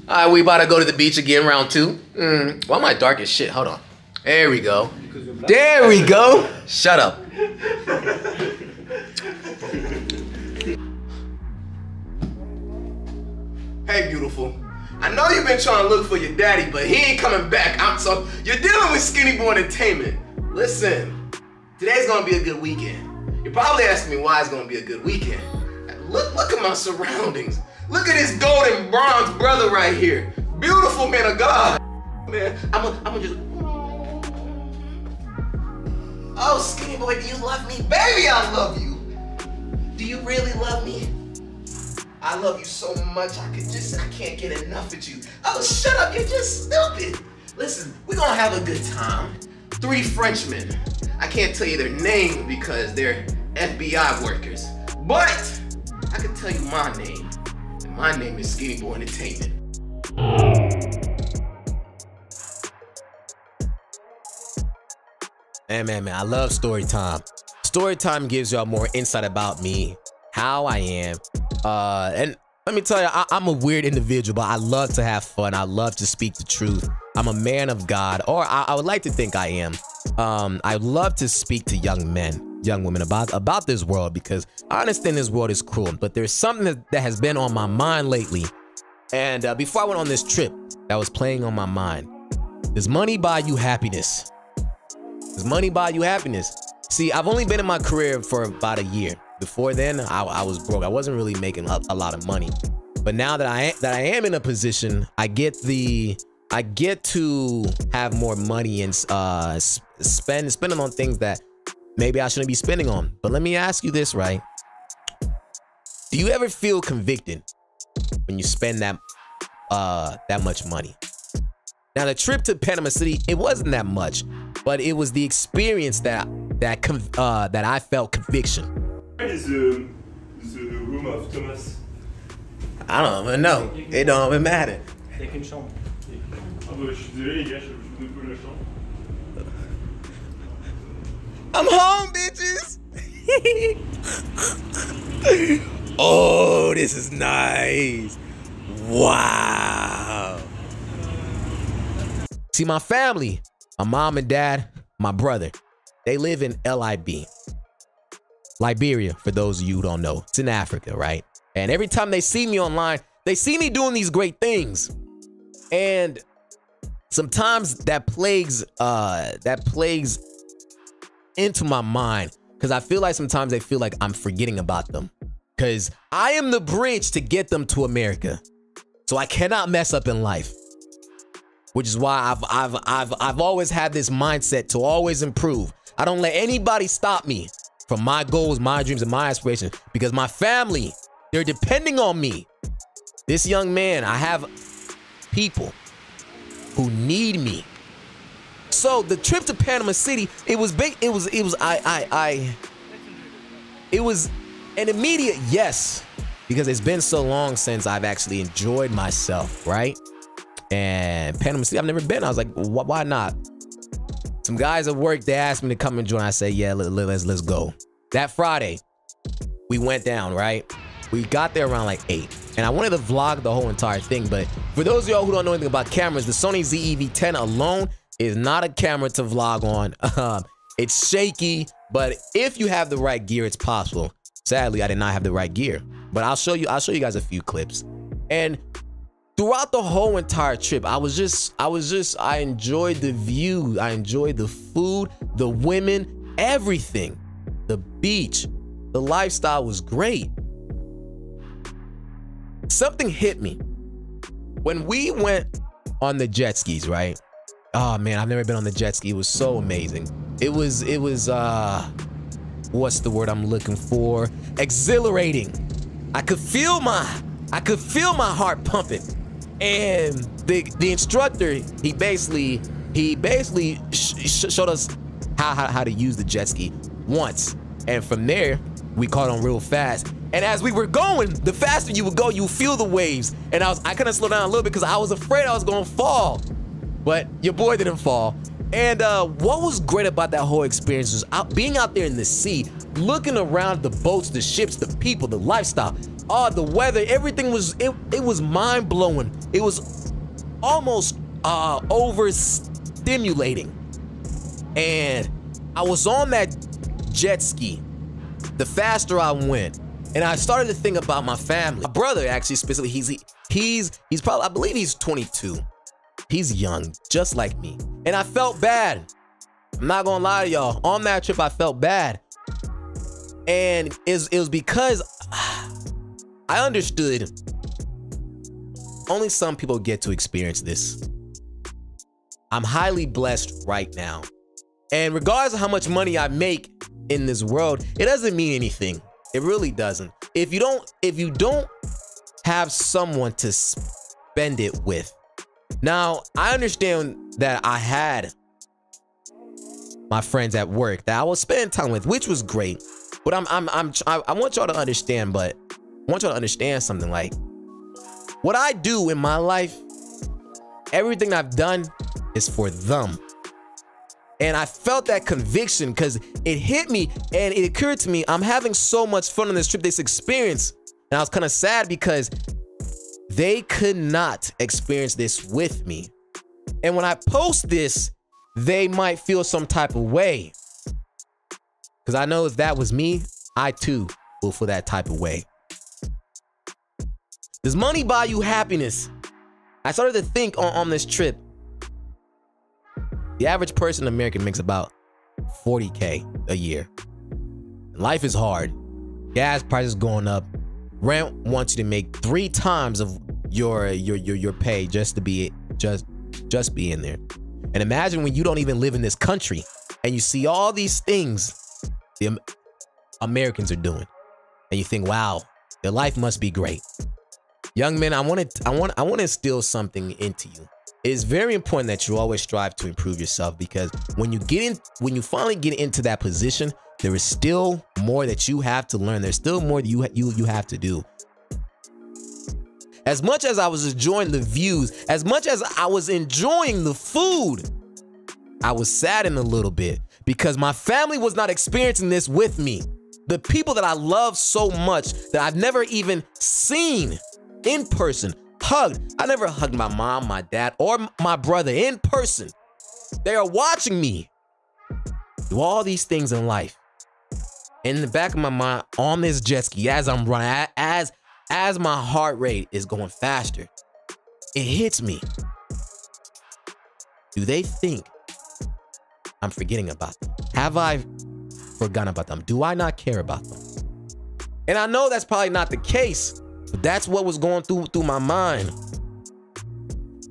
All right, we about to go to the beach again, round two. Why am I dark as shit? Hold on. There we go. There we go. Shut up. Hey, beautiful. I know you've been trying to look for your daddy, but he ain't coming back. So you're dealing with SkinnyBoy-Entertainment. Listen, today's gonna be a good weekend. You're probably asking me why it's gonna be a good weekend. Look at my surroundings. Look at this gold and bronze brother right here. Beautiful man of God. Man, I'm just. Oh, Skinny Boy, do you love me? Baby, I love you. Do you really love me? I love you so much, I can't get enough of you. Oh, shut up, you're just stupid. Listen, we're gonna have a good time. 3 Frenchmen. I can't tell you their names because they're FBI workers. But I can tell you my name. And my name is SkinnyBoy-Entertainment. Man, I love Storytime. Storytime gives y'all more insight about me, how I am. And let me tell you, I'm a weird individual, but I love to have fun. I love to speak the truth. I'm a man of God, or I would like to think I am. I love to speak to young men, young women about this world, because I understand this world is cruel, but there's something that has been on my mind lately. And before I went on this trip, that was playing on my mind. Does money buy you happiness? Does money buy you happiness? See, I've only been in my career for about a year. Before then, I was broke. I wasn't really making a lot of money. But now that I am in a position, I get to have more money and spend it on things that maybe I shouldn't be spending on. But let me ask you this, right? Do you ever feel convicted when you spend that much money? Now, the trip to Panama City, it wasn't that much, but it was the experience that I felt conviction. Where is the room of Thomas? I don't even know. It don't even matter. Il n'y a qu'une chambre. Ah bah, je suis désolé les gars, je vous donne la chambre. I'm home, bitches. Oh, this is nice. Wow. See, my family, my mom and dad, my brother, they live in LIB. Liberia, for those of you who don't know. It's in Africa, right? And every time they see me online, they see me doing these great things. And sometimes that plagues into my mind, because I feel like sometimes they feel like I'm forgetting about them, because I am the bridge to get them to America. So I cannot mess up in life, which is why I've always had this mindset to always improve. I don't let anybody stop me from my goals, my dreams, and my aspirations, because my family, they're depending on me. This young man, I have people who need me. So the trip to Panama City, it was big. It was an immediate yes, because it's been so long since I've actually enjoyed myself, right? And Panama City, I've never been. I was like, why not? Some guys at work, they asked me to come and join. I said, yeah, let's go. That Friday, we went down, right? We got there around like 8. And I wanted to vlog the whole entire thing, but for those of y'all who don't know anything about cameras, the Sony ZEV-10 alone is not a camera to vlog on. It's shaky, but if you have the right gear, it's possible. Sadly, I did not have the right gear, but I'll show you guys a few clips. And throughout the whole entire trip, I enjoyed the view, I enjoyed the food, the women, everything. The beach, the lifestyle was great. Something hit me when we went on the jet skis, right? Oh man, I've never been on the jet ski. It was so amazing. It was what's the word I'm looking for? Exhilarating. I could feel my heart pumping. And the instructor, he basically showed us how to use the jet ski once. And from there, we caught on real fast. And as we were going, the faster you would go, you feel the waves. And I couldn't slow down a little bit because I was afraid I was gonna fall. But your boy didn't fall. And what was great about that whole experience was being out there in the sea, looking around the boats, the ships, the people, the lifestyle. Oh, the weather, everything was, it was mind-blowing. It was almost overstimulating. And I was on that jet ski. The faster I went, and I started to think about my family. My brother, actually, specifically, he's probably, I believe he's 22. He's young, just like me. And I felt bad. I'm not gonna lie to y'all. On that trip, I felt bad. And it was because I understood only some people get to experience this. I'm highly blessed right now. And regardless of how much money I make in this world, it doesn't mean anything. It really doesn't. If you don't have someone to spend it with. Now, I understand that I had my friends at work that I was spending time with, which was great. But I want y'all to understand, I want y'all to understand something. Like, what I do in my life, everything I've done is for them. And I felt that conviction because it hit me and it occurred to me, I'm having so much fun on this trip, this experience. And I was kind of sad because they could not experience this with me. And when I post this, they might feel some type of way. Because I know if that was me, I too will feel that type of way. Does money buy you happiness? I started to think on this trip. The average person in America makes about 40K a year. Life is hard. Gas prices going up. Rent wants you to make 3 times of your pay just to be in there. And imagine when you don't even live in this country and you see all these things the Americans are doing, and you think, wow, their life must be great. Young men, I want to instill something into you. It is very important that you always strive to improve yourself, because when you finally get into that position, there is still more that you have to learn. There's still more you have to do. As much as I was enjoying the views, as much as I was enjoying the food, I was saddened a little bit because my family was not experiencing this with me. The people that I love so much that I've never even seen in person, hugged. I never hugged my mom, my dad, or my brother in person. They are watching me do all these things in life. In the back of my mind, on this jet ski, as I'm running, as my heart rate is going faster, it hits me. Do they think I'm forgetting about them? Have I forgotten about them? Do I not care about them? And I know that's probably not the case, but that's what was going through my mind.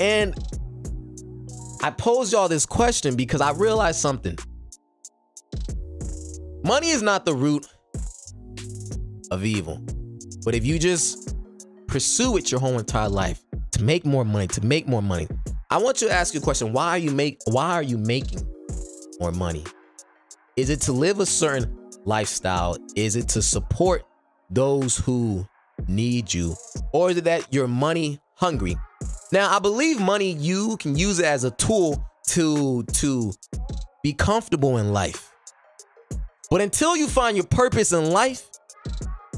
And I posed y'all this question because I realized something. Money is not the root of evil. But if you just pursue it your whole entire life to make more money, I want you to ask you a question. Why are you making more money? Is it to live a certain lifestyle? Is it to support those who need you? Or is it that you're money hungry? Now, I believe money, you can use it as a tool to be comfortable in life. But until you find your purpose in life,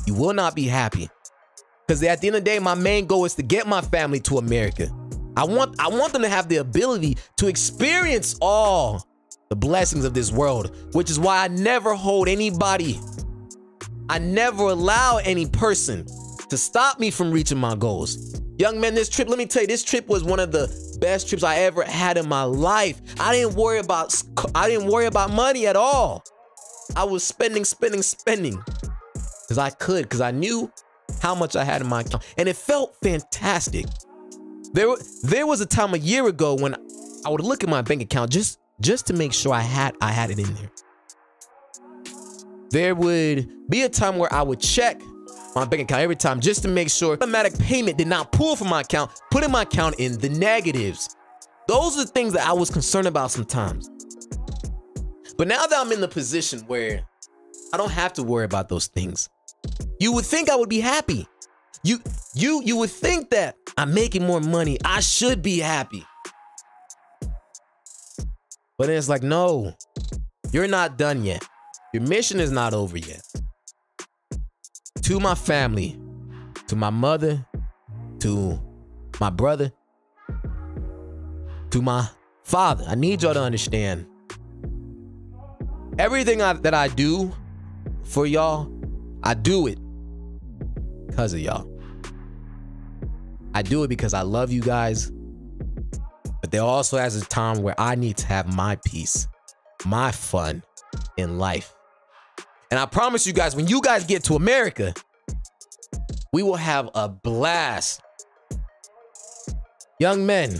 you will not be happy. Because at the end of the day, my main goal is to get my family to America. I want them to have the ability to experience all the blessings of this world, which is why I never hold anybody. I never allow any person to stop me from reaching my goals. Young men, this trip, let me tell you, this trip was one of the best trips I ever had in my life. I didn't worry about money at all. I was spending because I could, because I knew how much I had in my account, and it felt fantastic. There was a time a year ago when I would look at my bank account just to make sure I had it in there. There would be a time where I would check my bank account every time just to make sure automatic payment did not pull from my account, putting my account in the negatives. Those are the things that I was concerned about sometimes. But now that I'm in the position where I don't have to worry about those things, you would think I would be happy. You would think that I'm making more money, I should be happy. But then it's like, no, you're not done yet. Your mission is not over yet. To my family, to my mother, to my brother, to my father. I need y'all to understand. Everything that I do for y'all, I do it because of y'all. I do it because I love you guys. But there also has a time where I need to have my peace, my fun in life. And I promise you guys, when you guys get to America, we will have a blast. Young men,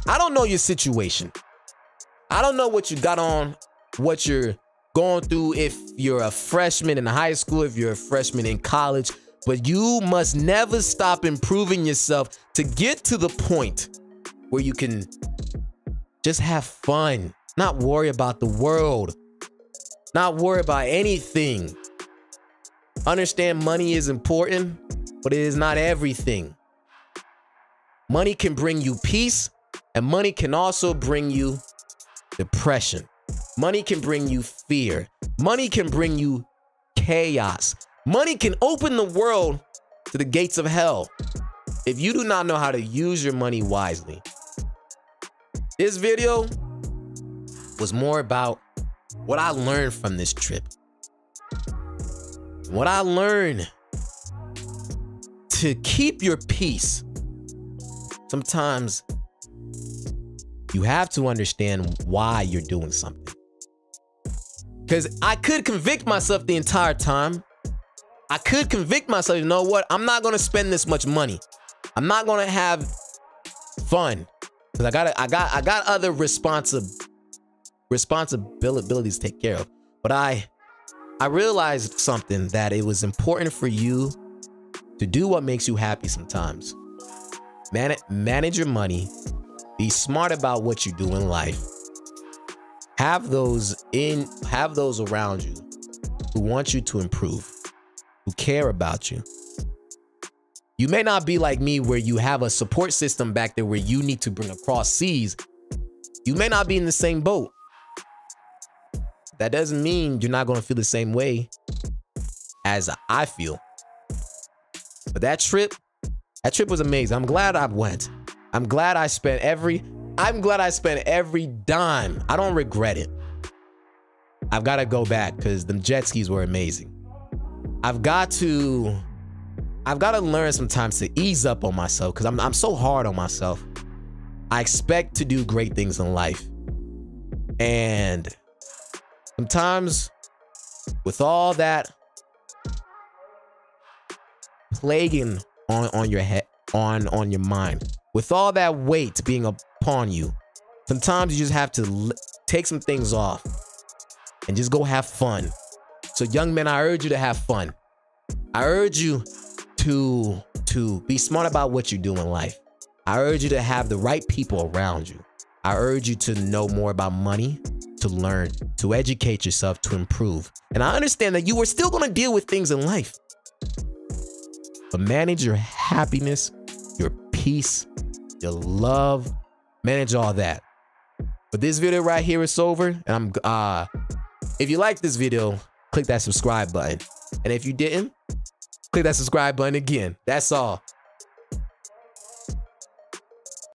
I don't know your situation. I don't know what you got on, what you're going through, if you're a freshman in high school, if you're a freshman in college, but you must never stop improving yourself to get to the point where you can just have fun, not worry about the world, not worry about anything. Understand money is important, but it is not everything. Money can bring you peace, and money can also bring you depression. Money can bring you fear. Money can bring you chaos. Money can open the world to the gates of hell if you do not know how to use your money wisely. This video was more about what I learned from this trip. What I learned to keep your peace. Sometimes you have to understand why you're doing something. Because I could convict myself the entire time. I could convict myself, you know what? I'm not going to spend this much money. I'm not going to have fun. Because I got other responsibilities to take care of. But I realized something, that it was important for you to do what makes you happy sometimes. Manage your money. Be smart about what you do in life. Have those around you who want you to improve, who care about you. You may not be like me, where you have a support system back there where you need to bring across seas. You may not be in the same boat. That doesn't mean you're not going to feel the same way as I feel. But that trip was amazing. I'm glad I went. I'm glad I spent every dime. I don't regret it. I've got to go back because the jet skis were amazing. I've got to learn sometimes to ease up on myself, because I'm so hard on myself. I expect to do great things in life. And sometimes with all that plaguing on your head, on your mind, with all that weight being upon you, sometimes you just have to take some things off and just go have fun. So young men, I urge you to have fun. I urge you to be smart about what you do in life. I urge you to have the right people around you. I urge you to know more about money, to learn, to educate yourself, to improve. And I understand that you are still going to deal with things in life, but manage your happiness, your peace, your love, manage all that. But this video right here is over, and if you like this video, click that subscribe button. And if you didn't, click that subscribe button again. That's all.